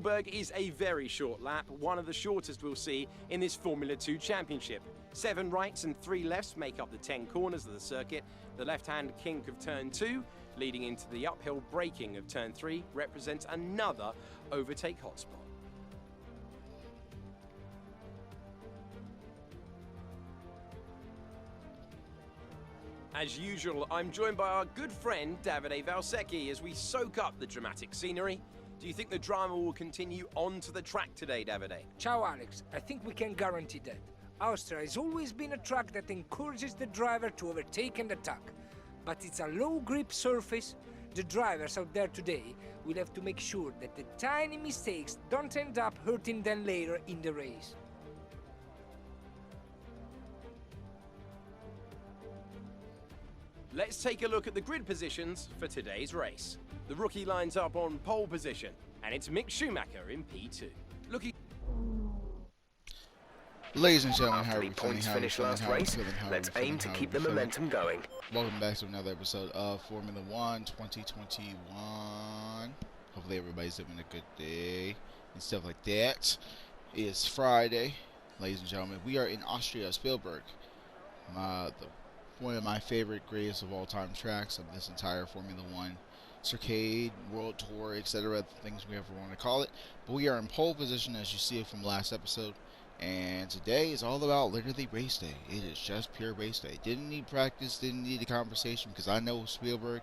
Spielberg is a very short lap, one of the shortest we'll see in this Formula 2 championship. 7 rights and 3 lefts make up the 10 corners of the circuit. The left-hand kink of turn 2, leading into the uphill braking of turn 3, represents another overtake hotspot. As usual, I'm joined by our good friend Davide Valsecchi as we soak up the dramatic scenery. Do you think the drama will continue onto the track today, Davide? Ciao Alex, I think we can guarantee that. Austria has always been a track that encourages the driver to overtake and attack. But it's a low grip surface. The drivers out there today will have to make sure that the tiny mistakes don't end up hurting them later in the race. Let's take a look at the grid positions for today's race. The rookie lines up on pole position, and it's Mick Schumacher in P2. Looking. Ladies and gentlemen, After the points finish last race, let's aim to keep the momentum going. Welcome back to another episode of Formula 1 2021. Hopefully everybody's having a good day and stuff like that. It is Friday, ladies and gentlemen. We are in Austria, Spielberg. One of my favorite, greatest of all time tracks of this entire Formula 1 circuit, world tour, etc. Things we ever want to call it. But we are in pole position, as you see it from last episode. And today is all about literally race day. It is just pure race day. Didn't need practice, didn't need a conversation, because I know Spielberg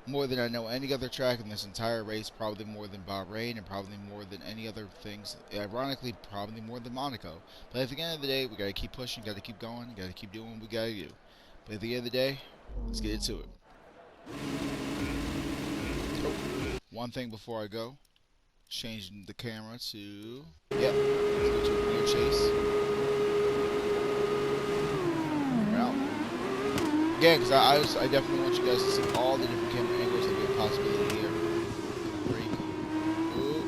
more than I know any other track in this entire race, probably more than Bahrain, and probably more than any other things. Ironically, probably more than Monaco. But at the end of the day, we got to keep pushing, got to keep going, got to keep doing what we got to do. But at the end of the day, let's get into it. Oh, one thing before I go, changing the camera to, yep, let's go to a rear chase. We're out. Again, because I definitely want you guys to see all the different camera angles that we have possibility here. Brake. Ooh.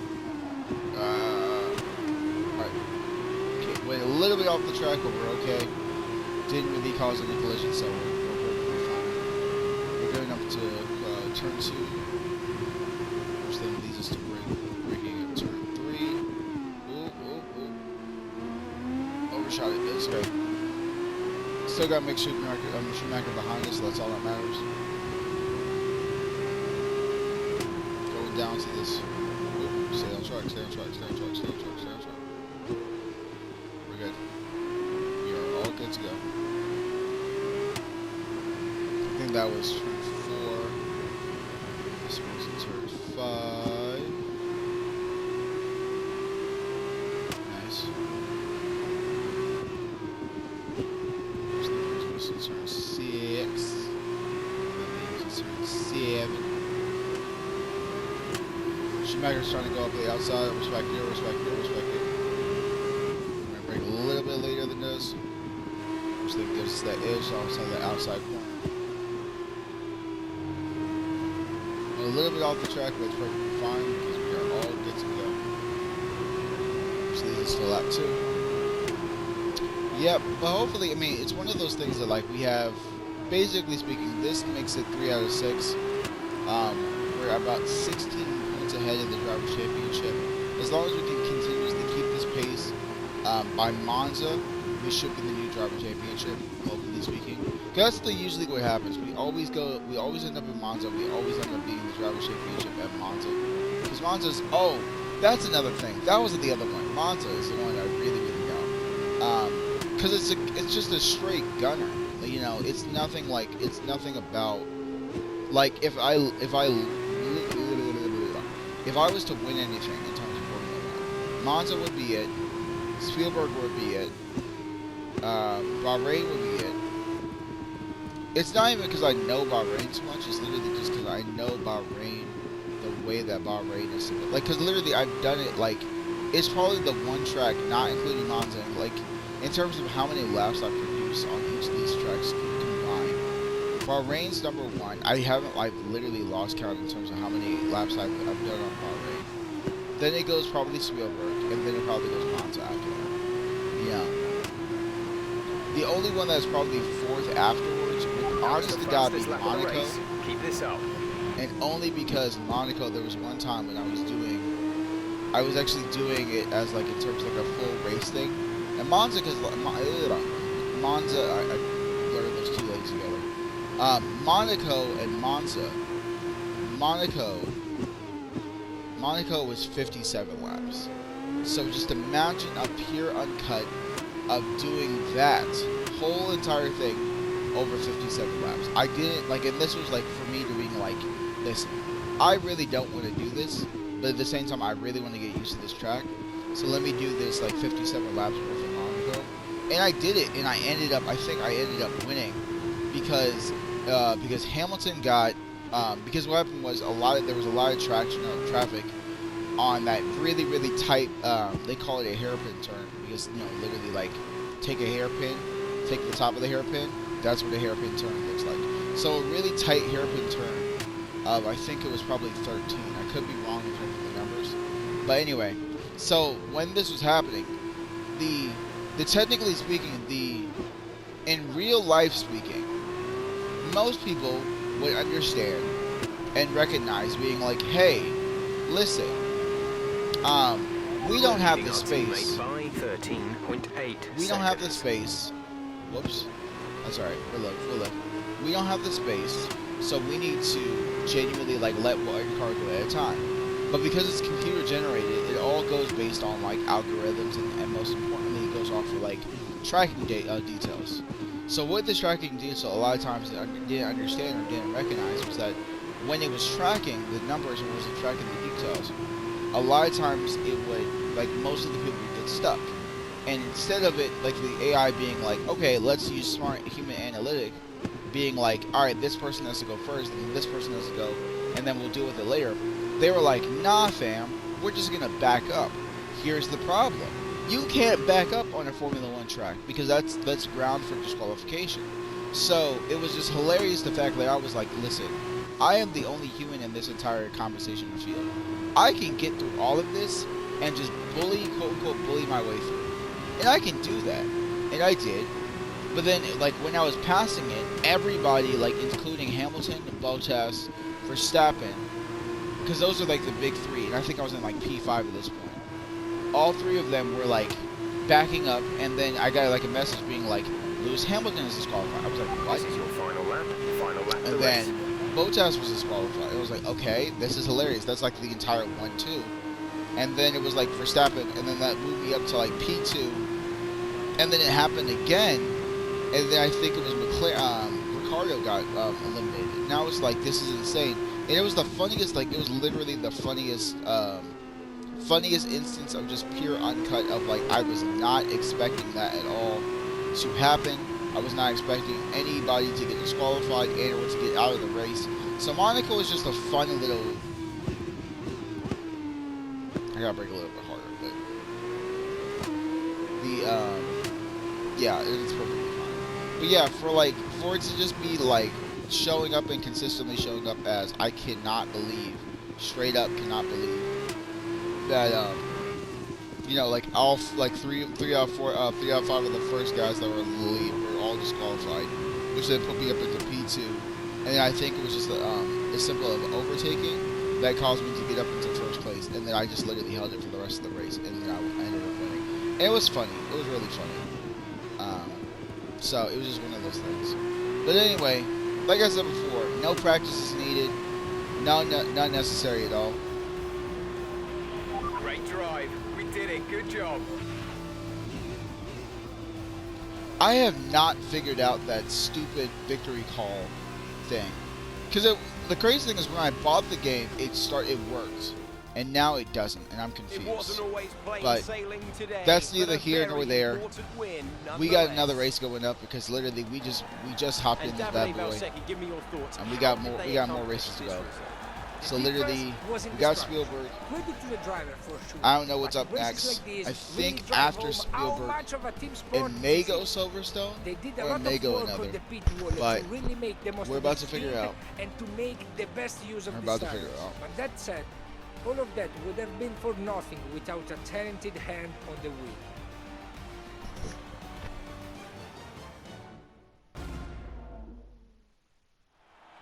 Alright. Okay, went a little bit off the track, but we're okay. Didn't really cause any collision, so we're perfectly fine. We're going up to turn 2, which then leads us to braking at turn 3. Ooh. Overshot it. That's great. Still got Mick Schumacher behind us, so that's all that matters. Going down to this. Ooh, stay on track, stay on track, stay on track, stay on track, stay on track. We're good. We are all good to go. I think that was turn 4. This was turn 5. Nice. Turn 6. Then turn 7. Schumacher's trying to go up the outside. Respect it, respect it, respect it. We're going to brake a little bit later than this, which then gives us that edge on the outside corner. A little bit off the track, but it's perfectly fine because we are all good to go. Which leads us to lap 2. Yep, but hopefully, I mean, it's one of those things that, like, we have, basically speaking, this makes it 3 out of 6. We're about 16 points ahead in the Drivers' Championship. As long as we can continuously keep this pace, by Monza, we should be the new Drivers' Championship, hopefully speaking. Because that's usually what happens. We always end up in Monza, we always end up being the Drivers' Championship at Monza. Because Monza's, oh, that's another thing. That wasn't the other one. Monza is the one I really know. Because it's just a straight gunner, you know. It's nothing like, it's nothing about, like, if I was to win anything in terms of Formula 1, Monza would be it, Spielberg would be it, Bahrain would be it. It's not even because I know Bahrain too much, it's literally just because I know Bahrain the way that Bahrain is. Like, because literally I've done it, like, it's probably the one track, not including Monza, like, in terms of how many laps I've produced on each of these tracks combined. Bahrain's number 1. I've literally lost count in terms of how many laps I've done on Bahrain. Then it goes probably Spielberg, and then it probably goes Monza after that. Yeah. The only one that's probably 4th afterwards would honestly gotta be Monaco. Keep this up. And only because Monaco, there was one time when I was doing I was actually doing it as like in terms of like a full race thing. And Monza, because Monza, I blurred those two legs together. Monaco and Monza. Monaco was 57 laps. So just imagine a pure uncut of doing that whole entire thing over 57 laps. I didn't, like, and this was like for me doing like, listen, I really don't want to do this, but at the same time I really want to get used to this track. So let me do this like 57 laps worth of Monaco. And I did it, and I ended up, I think I ended up winning because Hamilton got, because what happened was there was a lot of traffic on that really, really tight, they call it a hairpin turn, because, you know, literally, like, take a hairpin, take the top of the hairpin, that's what a hairpin turn looks like. So a really tight hairpin turn of, I think it was probably 13. I could be wrong in terms of the numbers. But anyway, so when this was happening, the technically speaking, in real life speaking, most people would understand and recognize being like, hey, listen, we don't have the space. We don't have the space. Whoops. That's alright. We're low. We don't have the space, so we need to genuinely like let one car go at a time. But because it's computer generated, it all goes based on like algorithms, and most importantly, it goes off of like tracking details. So what the tracking detail a lot of times didn't understand or didn't recognize was that when it was tracking the numbers and wasn't tracking the details, a lot of times it would, like, most of the people would get stuck. And instead of it, like, the AI being like, okay, let's use smart human analytic, being like, alright, this person has to go first, and this person has to go, and then we'll deal with it later. They were like, nah, fam, we're just gonna back up. Here's the problem. You can't back up on a Formula 1 track, because that's ground for disqualification. So, it was just hilarious the fact that I was like, listen, I am the only human in this entire conversation field. I can get through all of this and just bully, quote-unquote, bully my way through. And I can do that. And I did. But then, like, when I was passing it, everybody, like, including Hamilton, Bottas, Verstappen, because those are, like, the big three, and I think I was in, like, P5 at this point. All three of them were, like, backing up, and then I got, like, a message being like, Lewis Hamilton is disqualified. I was like, what? This is your final lap. And then Bottas was disqualified. It was like, okay, this is hilarious. That's like the entire 1-2. And then it was like Verstappen, and then that moved me up to like P2. And then it happened again, and then I think it was Ricardo got eliminated. And I was like, this is insane. And it was the funniest, like, it was literally the funniest instance of just pure uncut of, like, I was not expecting that at all to happen. I was not expecting anybody to get disqualified and or to get out of the race. So Monaco was just a fun little... I gotta break a little bit harder, but... yeah, it's perfectly fine. But yeah, for it to just be, like, showing up and consistently showing up as, I cannot believe, straight up cannot believe, that, you know, like, all, like, 3 out of 5 of the first guys that were in the lead were all disqualified, which then put me up into P2. And then I think it was just as simple of overtaking that caused me to get up into first place, and then I just literally held it for the rest of the race, and then I ended up winning. And it was funny. It was really funny. So it was just one of those things. But anyway, like I said before, no practice is needed. Not necessary at all. Great drive. We did it. Good job. I have not figured out that stupid victory call thing. Because the crazy thing is when I bought the game, it worked. And now it doesn't, and I'm confused. It wasn't always plain but sailing today, that's neither here nor there. Win, we got another race going up because literally we just hopped into that boy, give me your thoughts. And we got more races to go. So literally, we got Spielberg. I don't know what's up next. I think after Spielberg, it may go Silverstone or it may go another. But we're about to figure it out. We're about to figure it out. But that said, all of that would have been for nothing without a talented hand on the wheel.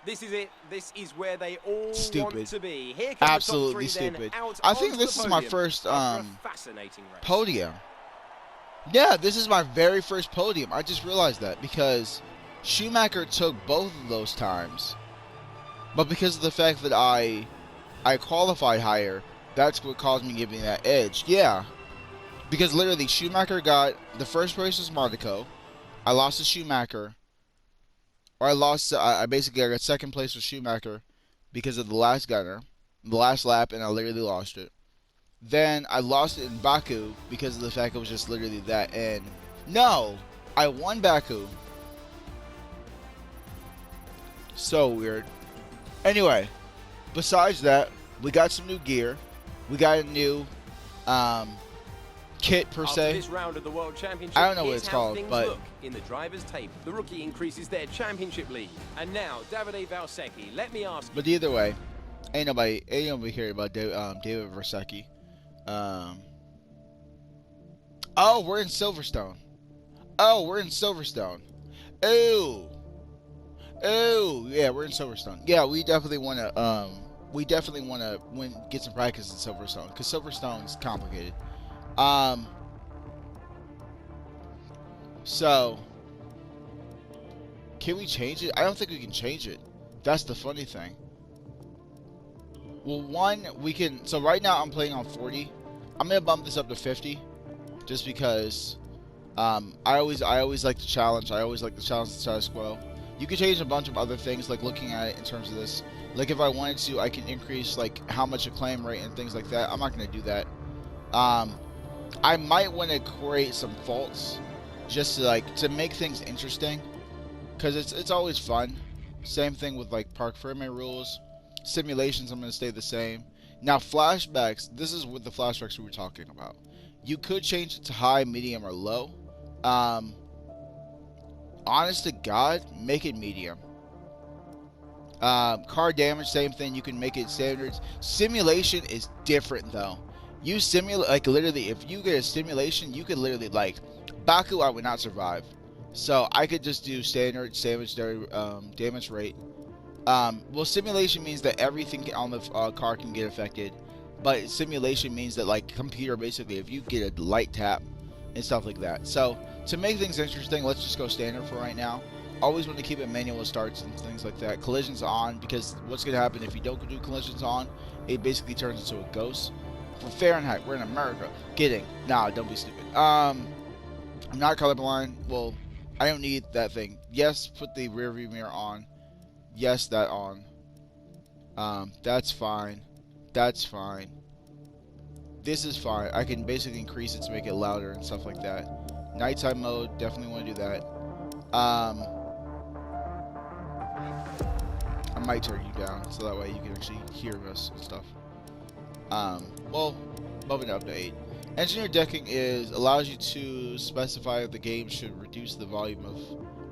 This is it. This is where they all want to be. Here come Absolutely the top three, stupid. then out I think onto this the is my podium first after a fascinating race. podium. Yeah, this is my very first podium. I just realized that because Schumacher took both of those times. But because of the fact that I qualified higher, that's what caused me giving that edge. Yeah. Because literally Schumacher got the first race was Monaco. I lost to Schumacher. Or I basically got second place with Schumacher because of the last gunner, the last lap, and I literally lost it. Then I lost it in Baku because of the fact it was just literally that. And no, I won Baku. So weird. Anyway, besides that, we got some new gear. We got a new kit per se. This round of the World Championship, I don't know what it's called, but look in the driver's tape. The rookie increases their championship lead. And now, Davide Valsecchi, let me ask. But either way, ain't nobody hearing about David Valsecchi. Oh, we're in Silverstone. Oh, yeah, we're in Silverstone. Yeah, we definitely want to get some practice in Silverstone because Silverstone's complicated. So can we change it? I don't think we can change it. That's the funny thing. Well, we can. So right now I'm playing on 40. I'm gonna bump this up to 50, just because. I always like the challenge. I always like the challenge the status quo. You can change a bunch of other things, like looking at it in terms of this. Like if I wanted to, I can increase like how much acclaim rate and things like that. I'm not gonna do that. I might want to create some faults, just to make things interesting, because it's always fun. Same thing with like park frame rules, simulations. I'm gonna stay the same. Now flashbacks. This is with the flashbacks we were talking about. You could change it to high, medium, or low. Honest to God, make it medium. Car damage, same thing. You can make it standards. Simulation is different though. You simulate, like literally, if you get a simulation, you could literally, like, Baku, I would not survive. So I could just do standard damage rate. Well, simulation means that everything on the car can get affected. But simulation means that, like, computer, basically, if you get a light tap and stuff like that. So to make things interesting, let's just go standard for right now. Always want to keep it manual starts and things like that. Collisions on, because what's going to happen if you don't do collisions on, it basically turns into a ghost. For Fahrenheit, we're in America. Kidding. Nah, don't be stupid. I'm not colorblind. Well, I don't need that thing. Yes, put the rear view mirror on. Yes, that on. That's fine. That's fine. This is fine. I can basically increase it to make it louder and stuff like that. Nighttime mode, definitely want to do that. I might turn you down so that way you can actually hear us and stuff. Well, moving up to 8. Engineer decking allows you to specify if the game should reduce the volume of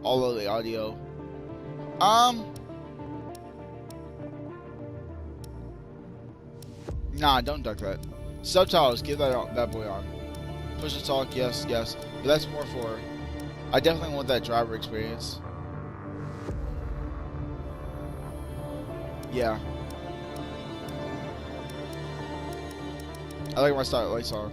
all of the audio. Nah, don't duck that. Subtitles, give that boy on. Push to talk, yes. But that's more for. I definitely want that driver experience. Yeah. I like my start lights on.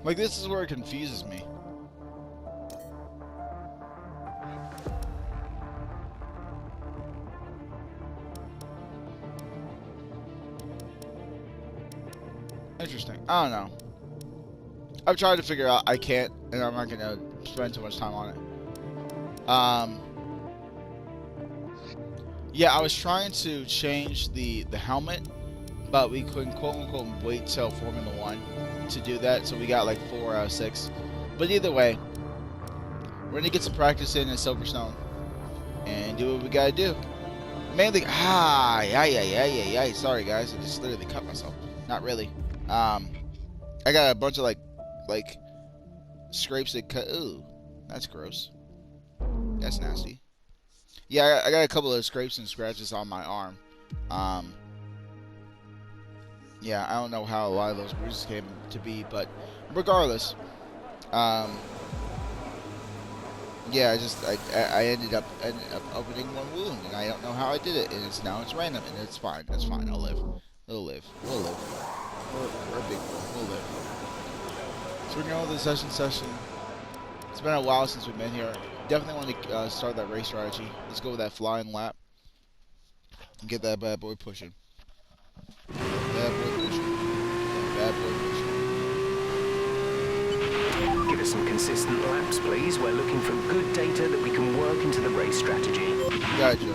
Like, this is where it confuses me. Interesting. I don't know. I've tried to figure out. I can't, and I'm not gonna spend too much time on it. Yeah, I was trying to change the helmet, but we couldn't, quote unquote, wait till Formula 1 to do that, so we got like 4 out of 6. But either way, we're gonna get some practice in Silverstone and do what we gotta do. Mainly, yeah. Sorry guys, I just literally cut myself. Not really. I got a bunch of like scrapes that cut. Ooh, that's gross. That's nasty. Yeah, I got a couple of scrapes and scratches on my arm. Yeah, I don't know how a lot of those bruises came to be, but regardless, yeah, I ended up opening one wound, and I don't know how I did it, and it's random, and it's fine. It's fine. I'll live. We'll live. We're a big boy. We'll live. So we're going to the session. It's been a while since we've been here. Definitely want to start that race strategy. Let's go with that flying lap and get that bad boy pushing. Bad boy pushing. Bad boy pushing. Give us some consistent laps, please. We're looking for good data that we can work into the race strategy. Gotcha.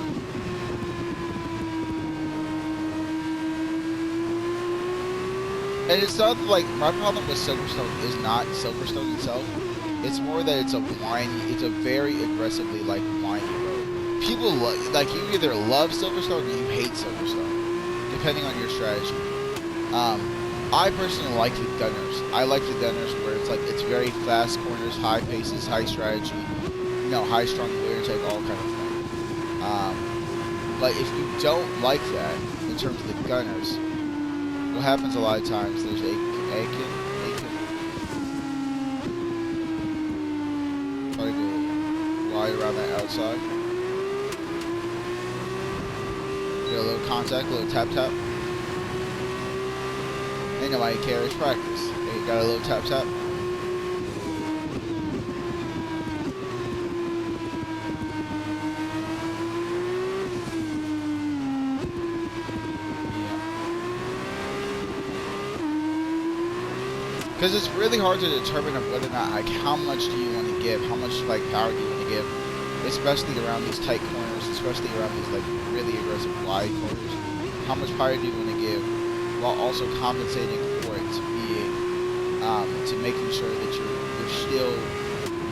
And it's not like my problem with Silverstone is not Silverstone itself. It's more that it's a very aggressively like whiny road. People like you either love Silverstone or you hate Silverstone, depending on your strategy. I personally like the gunners. I like the gunners where it's like it's very fast corners, high paces, high strategy, high strong wear take, all kind of thing. But if you don't like that in terms of the gunners, what happens a lot of times, there's Aiken. Try to go wide around that outside. Get a little contact, a little tap. Ain't nobody cares, practice. Hey, got a little tap. Because it's really hard to determine whether or not, like, how much do you want to give, how much, like, power do you want to give, especially around these tight corners, especially around these, like, really aggressive wide corners. How much power do you want to give, while also compensating for it to being, to making sure that you're still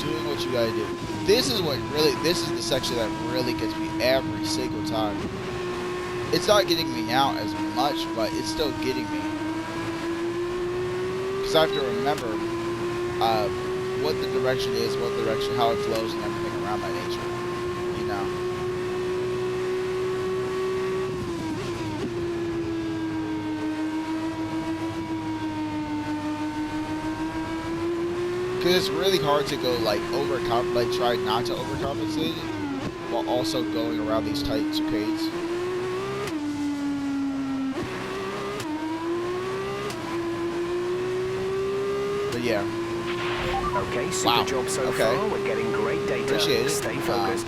doing what you gotta do. This is the section that really gets me every single time. It's not getting me now as much, but it's still getting me. I have to remember what the direction is, how it flows, and everything around that nature. Because it's really hard to go try not to overcompensate while also going around these tight saccades. Yeah. Okay, super job so far. We're getting great data. Appreciate it. Stay focused.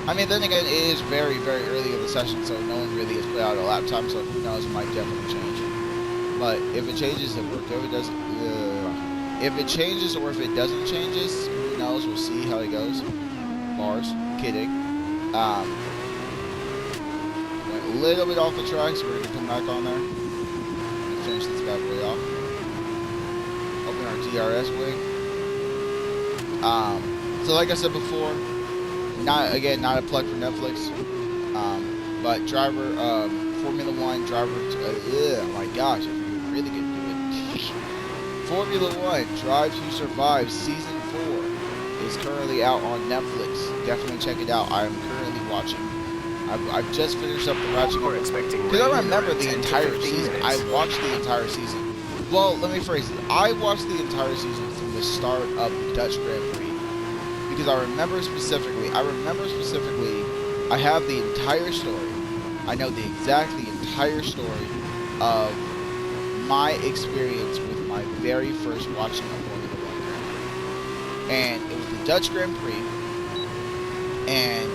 I mean, then again, it is very, very early in the session, so no one really has put out a lap time, so who knows, it might definitely change. But if it changes, it worked. If it doesn't, if it changes or if it doesn't changes, who knows? We'll see how it goes. Bars. Kidding. Went a little bit off the track, so we're going to come back on there and finish this bad boy off. Our DRS wing. So like I said before, not a plug for Netflix, but driver, Formula 1 driver, oh my gosh, if you're really gonna do it. Formula 1 Drive to Survive Season 4 is currently out on Netflix. Definitely check it out. I am currently watching. I've just finished up the watching. We're expecting. Because I remember the entire season. I watched the entire season. Well, let me phrase it. I watched the entire season from the start of the Dutch Grand Prix because I remember specifically, I have the entire story. I know the entire story of my experience with my very first watching of Formula 1. And it was the Dutch Grand Prix, and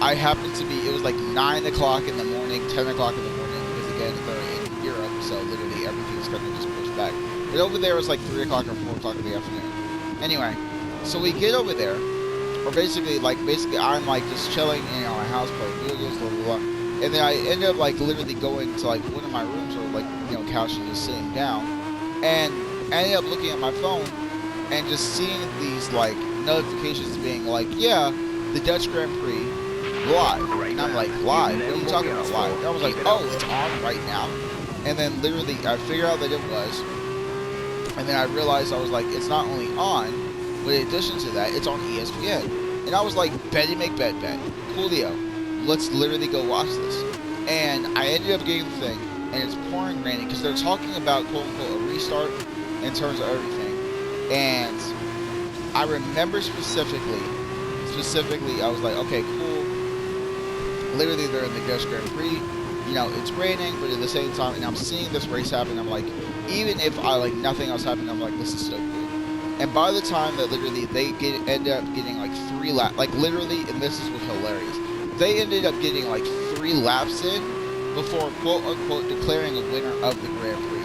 I happened to be, it was like 9 o'clock in the morning, 10 o'clock in the morning, because again, they're in Europe, so literally everything's kind of just back. But over there was like 3 o'clock or 4 o'clock in the afternoon. Anyway, so we get over there, or basically I'm like just chilling in my house playing video games, blah blah blah. And then I ended up like literally going to like one of my rooms or like couch and just sitting down, and I ended up looking at my phone and just seeing these like notifications being like, yeah, the Dutch Grand Prix live. And I'm like, live? What are you talking about live? And I was like, oh, it's on right now. And then literally, I figured out that it was, and then I realized I was like, it's not only on, but in addition to that, it's on ESPN. And I was like, bet. Coolio. Let's literally go watch this. And I ended up getting the thing, and it's pouring raining because they're talking about quote unquote a restart in terms of everything. And I remember specifically, I was like, okay, cool. Literally, they're in the Dutch Grand Prix. You know, it's raining, but at the same time, and I'm seeing this race happen. I'm like, even if I like nothing else happened, I'm like, this is so cool. And by the time that literally they end up getting like 3 laps, like literally, and this is what's hilarious, they ended up getting like 3 laps in before quote unquote declaring a winner of the Grand Prix.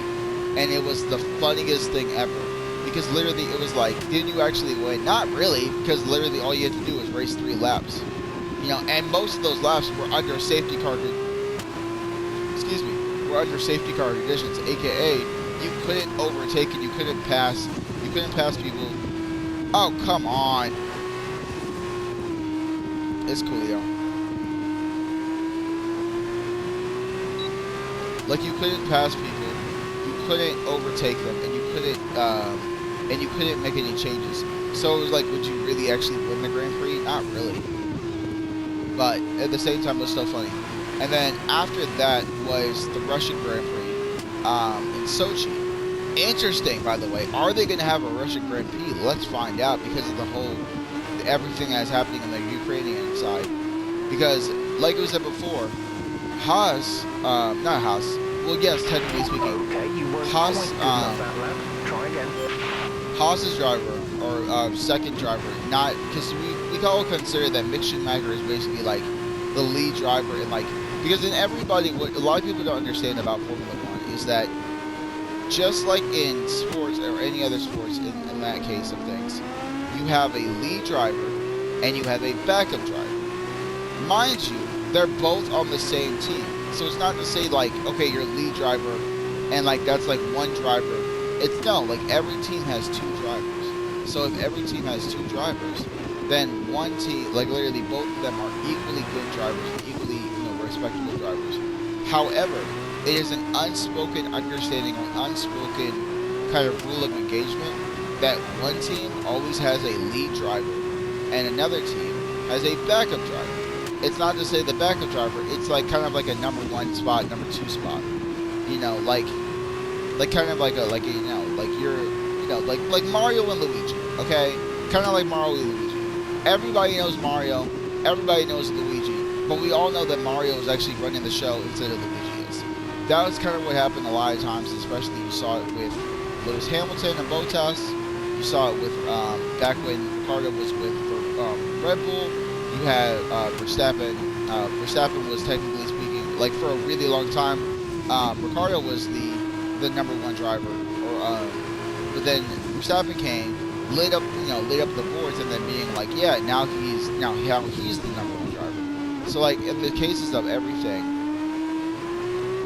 And it was the funniest thing ever. Because literally it was like, did you actually win? Not really, because literally all you had to do was race 3 laps. You know, and most of those laps were under safety car safety car conditions, aka you couldn't overtake and you couldn't pass people. Oh, come on. It's coolio. Like, you couldn't pass people, you couldn't overtake them, and you couldn't make any changes. So it was like, would you really actually win the Grand Prix? Not really. But at the same time, it was still funny. And then after that was the Russian Grand Prix in Sochi. Interesting, by the way. Are they going to have a Russian Grand Prix? Let's find out, because of everything that's happening on the Ukrainian side. Because, like it was said before, Haas, not Haas. Well, yes, technically speaking, Okay, you weren't Haas, quite good enough that lap. Try again. Haas's driver, or second driver, not, because we can all consider that Mick Schumacher is basically like the lead driver, and like, because in everybody, what a lot of people don't understand about Formula 1 is that just like in sports or any other sports, in that case of things, you have a lead driver and you have a backup driver. Mind you, they're both on the same team. So it's not to say like, okay, your lead driver and like that's like one driver. It's no, like every team has 2 drivers. So if every team has 2 drivers, then one team, like literally both of them are equally good drivers, equally, you know, respectable drivers. However, it is an unspoken understanding or unspoken kind of rule of engagement that one team always has a lead driver and another team has a backup driver. It's not to say the backup driver, it's like kind of like a number 1 spot, number 2 spot. You know, like kind of like like Mario and Luigi, okay? Kind of like Mario and Luigi. Everybody knows Mario, everybody knows Luigi, but we all know that Mario is actually running the show instead of Luigi is. That was kind of what happened a lot of times, especially you saw it with Lewis Hamilton and Bottas. You saw it with back when Ricardo was with Red Bull. You had Verstappen. Verstappen was technically speaking, like for a really long time, Ricardo was the number 1 driver. But then Verstappen came, lit up the boards, and then being like, yeah, now he's the number 1 driver. So like in the cases of everything,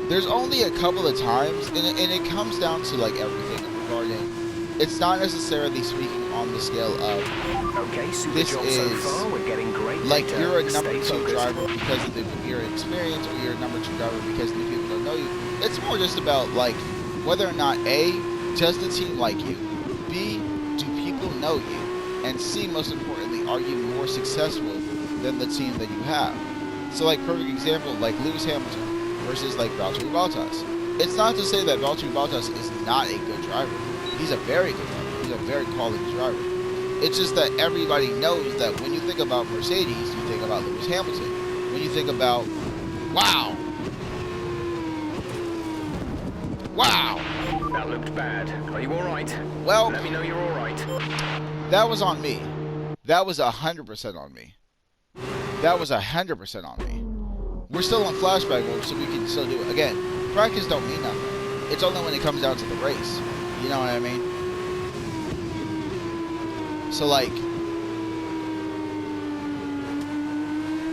there's only a couple of times, and it comes down to like everything regarding. It's not necessarily speaking on the scale of, okay, super this job is so far. We're getting great like data. you're a number Stay 2 focused. driver because of your experience, or you're a number 2 driver because the people don't know you. It's more just about like whether or not A, does the team like you? B, do people know you? And C, most importantly, are you more successful than the team that you have? So like perfect example, like Lewis Hamilton versus like Valtteri Bottas. It's not to say that Valtteri Bottas is not a good driver. He's a very good driver. He's a very quality driver. It's just that everybody knows that when you think about Mercedes, you think about Lewis Hamilton. When you think about, wow. That looked bad. Are you all right? Well, let me know you're all right. that was on me. That was 100% on me. That was 100% on me. We're still on flashback mode, so we can still do it. Again, practice don't mean nothing. It's only when it comes down to the race. You know what I mean? So like,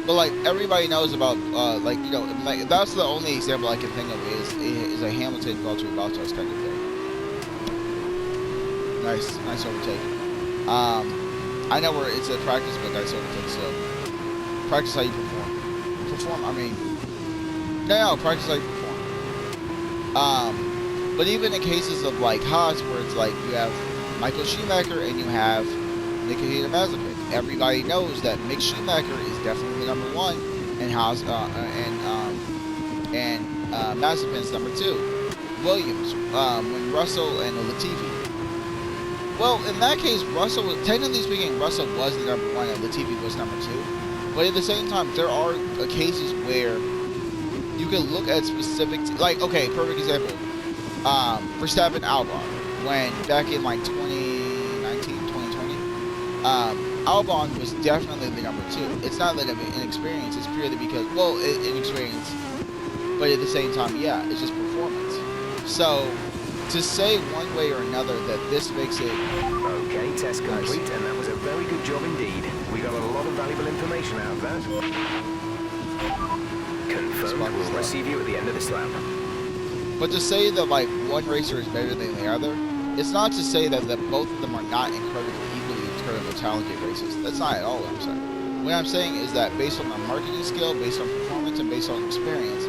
but like everybody knows about like, you know, like that's the only example I can think of is a Hamilton Valtteri Bottas kind of thing. Nice overtake. I know where it's a practice, but nice overtake. So practice how you perform. Practice how you perform. But even in cases of like Haas, where it's like you have Michael Schumacher and you have Nikita Mazepin, everybody knows that Mick Schumacher is definitely the number 1, and Haas and Mazepin's number 2. Williams, when Russell and Latifi. Well, in that case, technically speaking, Russell was the number 1 and Latifi was number 2. But at the same time, there are cases where you can look at specific, like, okay, perfect example. Verstappen Albon, when back in like 2019, 2020, Albon was definitely the number 2. It's not that of inexperience, it's purely because, well, inexperience, but at the same time, yeah, it's just performance. So, to say one way or another that this makes it... Okay, test complete, and that was a very good job indeed. We got a lot of valuable information out of that. Confirmed, we'll receive you at the end of this lap. But to say that, like, one racer is better than the other, it's not to say that both of them are not incredibly talented racers. That's not at all what I'm saying. What I'm saying is that based on their marketing skill, based on performance, and based on experience,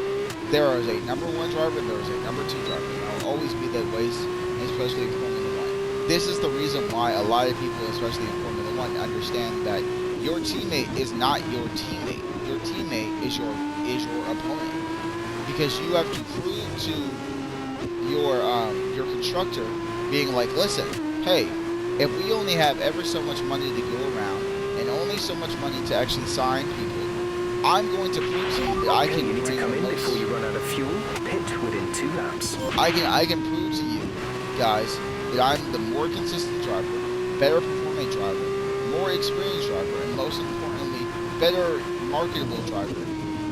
there is a number 1 driver and there is a number 2 driver. And there will always be that way, especially in Formula 1. This is the reason why a lot of people, especially in Formula 1, understand that your teammate is not your teammate. Your teammate is your opponent. Because you have to prove to your constructor, being like, listen, hey, if we only have ever so much money to go around and only so much money to actually sign people, I'm going to prove to you that I can. You need to come in before you run out of fuel. Pit within 2 laps. I can prove to you guys that I'm the more consistent driver, better performing driver, more experienced driver, and most importantly, better marketable driver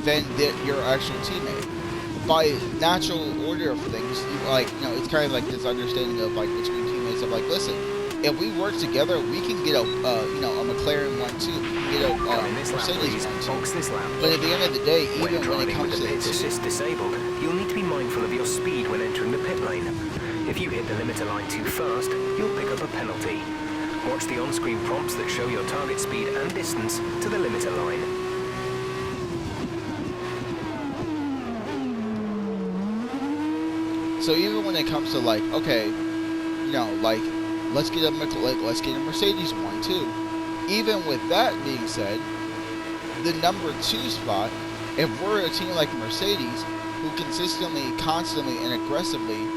than your actual teammate. By natural order of things, it's kind of like this understanding of like between teammates of like, listen, if we work together, we can get a McLaren 1-2, we can get a Mercedes 1-2. But at the end of the day, even when it comes to pit assist disabled, you'll need to be mindful of your speed when entering the pit lane. If you hit the limiter line too fast, you'll pick up a penalty. Watch the on-screen prompts that show your target speed and distance to the limiter line. So even when it comes to like, okay, like let's get a Mercedes 1-2. Even with that being said, the number 2 spot, if we're a team like Mercedes, who consistently, constantly, and aggressively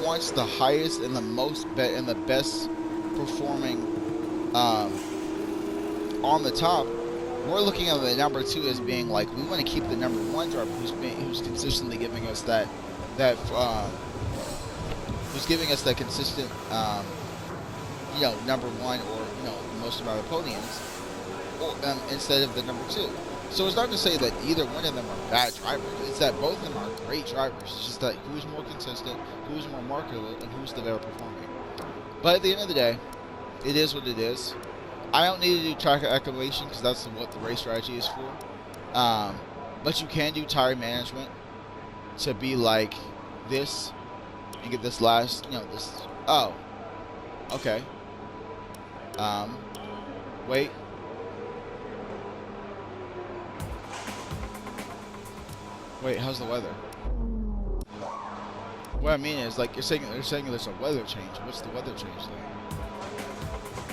wants the highest and the most and the best performing on the top. We're looking at the number 2 as being like, we want to keep the number 1 driver who's consistently giving us who's giving us that consistent number 1 or most amount of podiums, instead of the number 2. So it's not to say that either one of them are bad drivers. It's that both of them are great drivers. It's just that who's more consistent, who's more marketable, and who's the better performing. But at the end of the day, it is what it is. I don't need to do track acclimation because that's what the race strategy is for. But you can do tire management to be like this and get this last, this. Oh, okay. Wait. Wait, how's the weather? What I mean is, like, they're saying there's a weather change. What's the weather change then?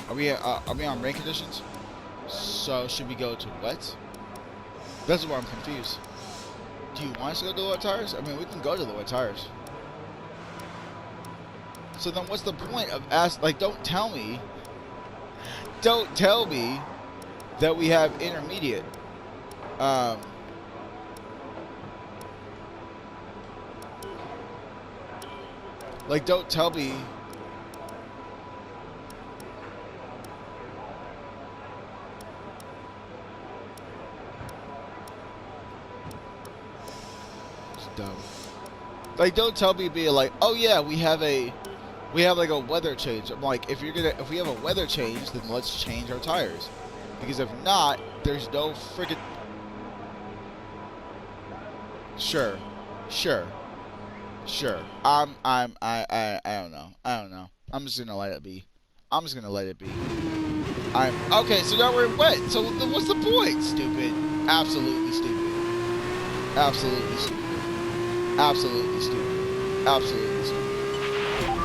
Are we on rain conditions? So should we go to wet? That's where I'm confused. Do you want us to go to the wet tires? I mean, we can go to the wet tires. So then what's the point of don't tell me that we have intermediate. Don't tell me. It's dumb. Don't tell me being like, oh yeah, we have like a weather change. I'm like, if we have a weather change, then let's change our tires. Because if not, there's no freaking. Sure. I don't know. I'm just gonna let it be. Okay, so now we're wet. So what's the point? Stupid. Absolutely stupid.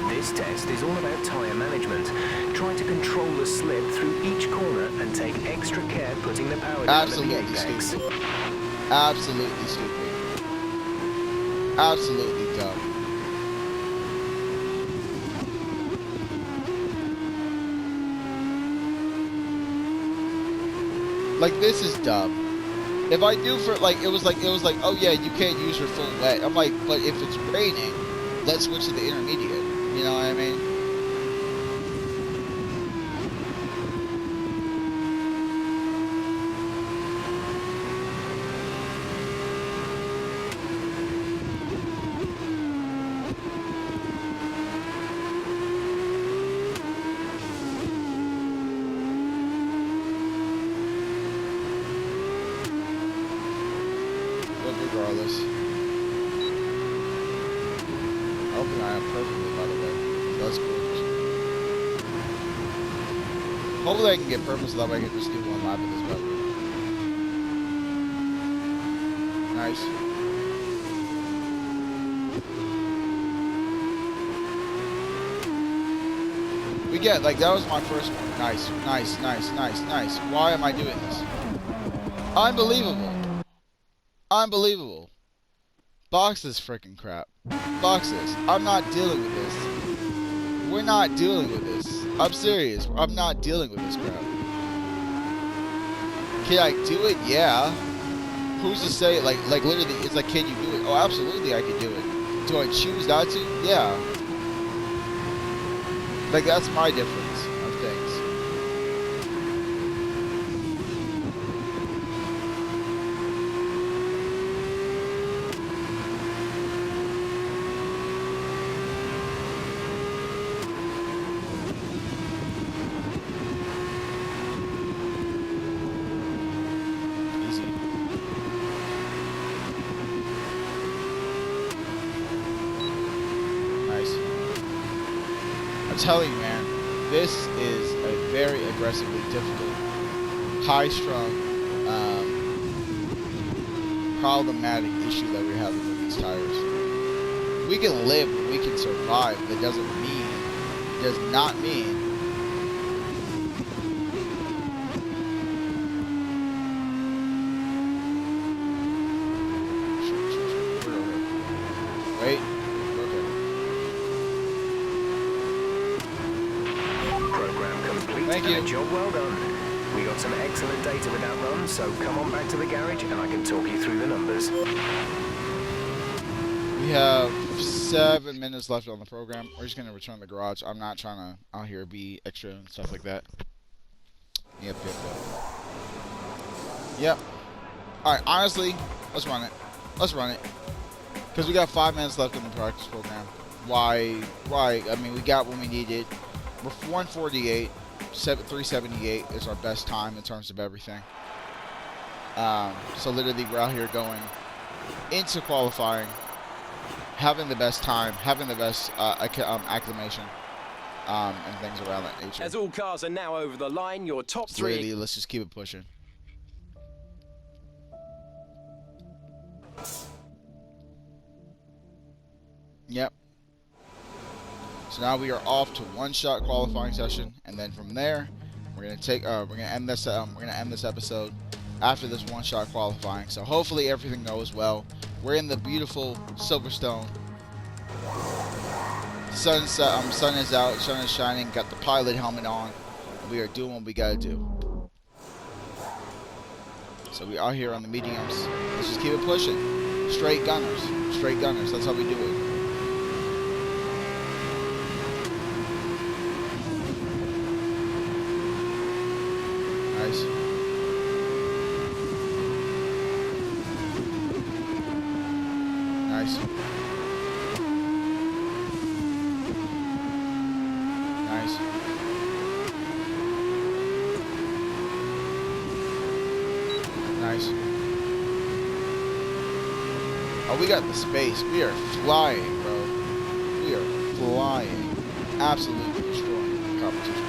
This test is all about tyre management. Try to control the slip through each corner and take extra care putting the power down at the apex. Absolutely stupid. Absolutely dumb. Like, this is dumb. If I do for, like, it was like, oh yeah, you can't use your full wet. I'm like, but if it's raining, let's switch to the intermediate. You know what I mean? Regardless. I hope I am perfectly, by the way. That's gorgeous. Hopefully I can get purple so that way I can just do one lap of this boat. Nice. We get, like, that was my first one. Nice, nice, nice, nice, nice. Why am I doing this? Unbelievable. Unbelievable. Box this freaking crap. Box this. I'm not dealing with this. We're not dealing with this. I'm serious. I'm not dealing with this crap. Can I do it? Yeah. Who's to say? Like literally, it's like, can you do it? Oh, absolutely, I can do it. Do I choose not to? Yeah. Like, that's my difference of things. I'm telling you, man, this is a very aggressively difficult, high-strung, problematic issue that we're having with these tires. We can live, we can survive. That does not mean wait. Thank you. And a job well done. We got some excellent data with that run, so come on back to the garage and I can talk you through the numbers. We have 7 minutes left on the program. We're just going to return to the garage. I'm not trying to out here be extra and stuff like that. Yep. Alright, honestly, let's run it. Because we got 5 minutes left in the practice program. Why? I mean, we got what we needed. We're 148. 378 is our best time in terms of everything. So literally we're out here going into qualifying, having the best time, having the best acclimation, and things around that nature. As all cars are now over the line, your top three. Literally, let's just keep it pushing. Yep. So now we are off to one-shot qualifying session, and then from there, we're gonna end this episode after this one-shot qualifying. So hopefully everything goes well. We're in the beautiful Silverstone. Sun is out, sun is shining. Got the pilot helmet on. We are doing what we gotta do. So we are here on the mediums. Let's just keep it pushing. Straight gunners. That's how we do it. Nice. Nice. Nice. Nice. Oh, we got the space. We are flying, bro. We are flying. Absolutely destroying the competition.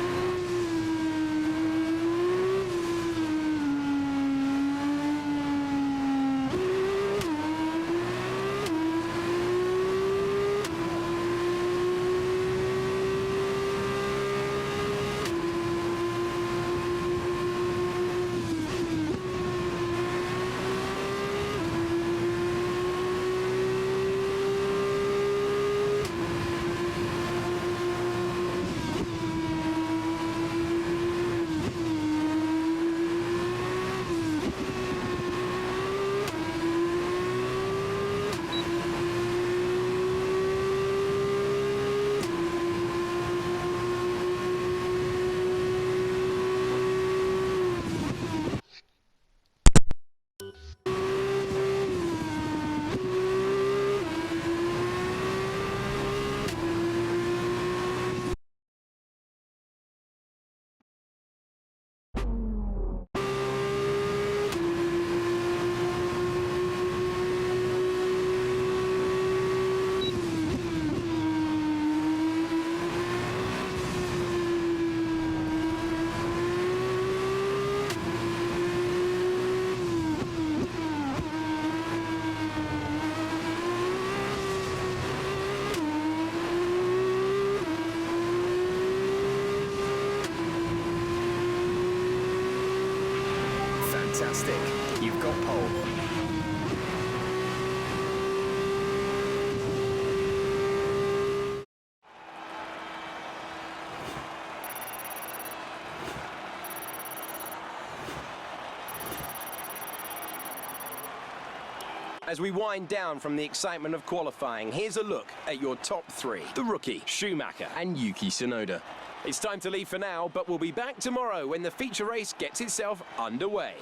stick. You've got pole. As we wind down from the excitement of qualifying, here's a look at your top three. The rookie, Schumacher and Yuki Tsunoda. It's time to leave for now, but we'll be back tomorrow when the feature race gets itself underway.